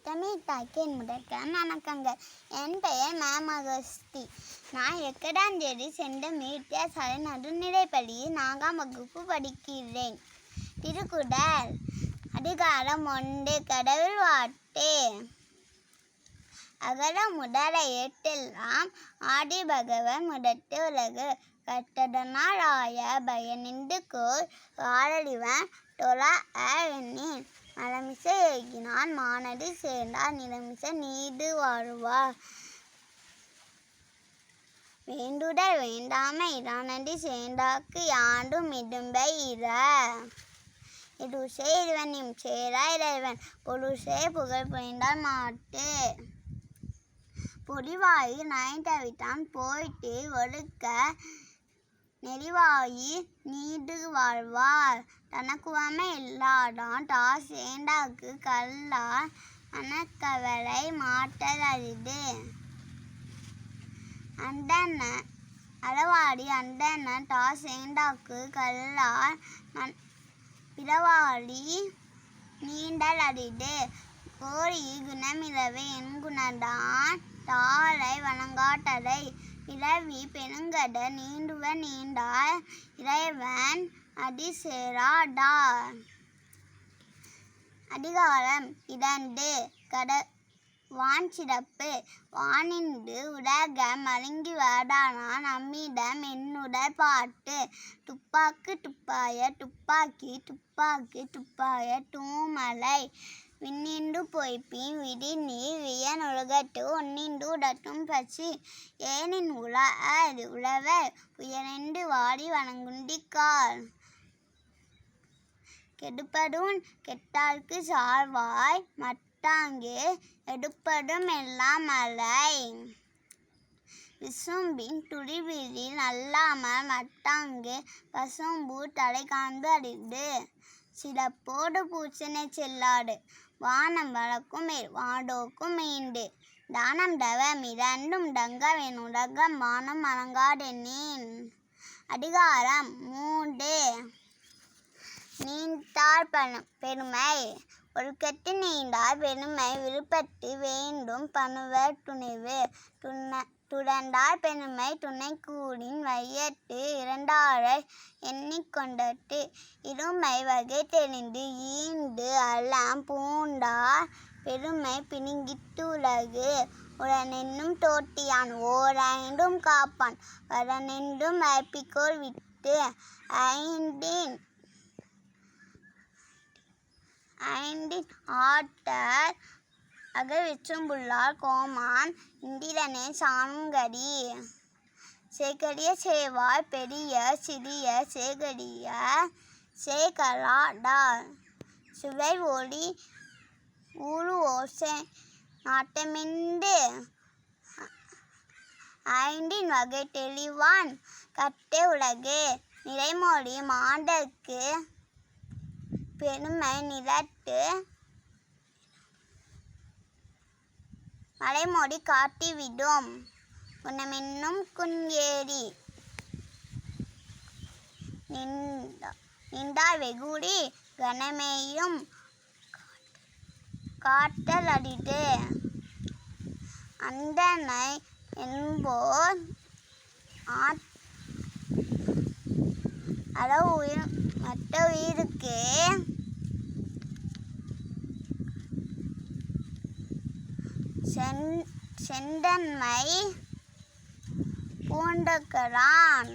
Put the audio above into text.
தமிழ்த்தாய்க்கு என் முதற்கண் வணக்கங்கள். என் பெயர் மேமகஸ்தி. நான் எக்கடாஞ்சேரி செந்தமிழ் வித்தியாசாலை நடுநிலைப்பள்ளியில் 4ஆம் வகுப்பு படிக்கிறேன். திருக்குறள் அதிகாரம் 1. கடவுள் வாழ்த்து. அகர முதல எழுத்தெல்லாம் ஆதி பகவன் முதற்றே உலகு. கற்றதனால் ஆய பயனின்று கோள் வாழறிவன் தொழாஅ எண்ணின். மலமிசை ஏகினான் மானடி சேர்ந்தார் நிலமிசை நீடு வாழ்வார். வேண்டுதல் வேண்டாமை இரானடி சேர்ந்தார்க்கு யாண்டும் இடும்பை இர. இருசே இறைவன் சேரா இறைவன் பொருசே புகழ் புரிந்தால் மாட்டு. பொறிவாயு நயந்தவித்தான் போயிட்டு ஒழுக்க நெறிவாயி நீடு வாழ்வார். தனக்குவமை இல்லாதான் தார் சேர்ந்தார்க்கு கல்லார் மனக்கவலை மாட்டல் அரிது. அந்தண அளவாடி அந்தண தார் சேர்ந்தார்க்கு கல்லார் பிறவாடி நீண்டல் அரிது. கோழி குணமிலவே என்குணர்தான் தாளை வணங்காட்டதை. பிறவி பெருங்கடல் நீண்டுவ நீண்டார் இறைவன் அடி சேராதார். அதிகாரம் 2. வான்சிறப்பு. வானின்று உலக மழுங்கி வாடானான் நம்மிடம் என்னுடல் பாட்டு. துப்பாக்கு துப்பாய துப்பாக்கி துப்பாக்கு துப்பாய தூமலை. விண்ணின்று பொய்ப்பின் விடிநீர் வியனொழுகட்டு ஒன்னின்று உடட்டும் பசி. ஏனின் உழாஅர் உழவர் உயரென்று வாடி வணங்குண்டிக்கால். கெடுப்பதும் கெட்டார்க்கு சார்வாய் மட்டாங்கே எடுப்பதும் எல்லாம் மலை. விசும்பின் துடிவிரில் நல்லாமல் மட்டாங்கே பசும்பு தலை காண்பு அரிது. சிறப்போடு பூசனை செல்லாது வானம் வளர்க்கும் வாடோக்கும் மீண்டு. தானம் தவம் இரண்டும் டங்கவென் உலகம் வானம் வணங்காதெனின். அதிகாரம் 3. நீண்டார் பெருமை. ஒழுக்கத்து நீண்டார் பெருமை விருப்பத்து வேண்டும் பணுவர் துணிவு. துறந்தார் பெருமை துணை கூடின் வையத்து இரண்டாரை எண்ணிக்கொண்டட்டு. இருமை வகை தெரிந்து ஈண்டு அலம் பூண்டார் பெருமை பிணிங்கிட்டு உலகு. உடனென்னும் தோட்டியான் ஓரைந்தும் காப்பான் வரனென்றும் வைப்பிக்கோள் விட்டு. ஐந்தின் ஆட்டர் அகவிச்சும்புள்ளார் கோமான் இந்திரனே சாணுங்கடி. சேகரிய சேவாய் பெரிய சிறிய சேகரிய சேகராடார். சுவை ஒளி ஊழு ஓசை நாட்டமிண்டு. ஐந்தின் வகை தெளிவான் கட்டை உலகு. நிறைமொழி மாந்தர்க்கு பெருமை நிலத்து. மலைமொழி காட்டிவிடும் குணமென்னும் குன்ஏறி. நின்றார் வெகுளி கனமேயும் காட்டல் அரிது. அந்தணை என்போர் அளவு மற்ற உயிருக்கு செந்தன்மை பூண்டக்கரான்.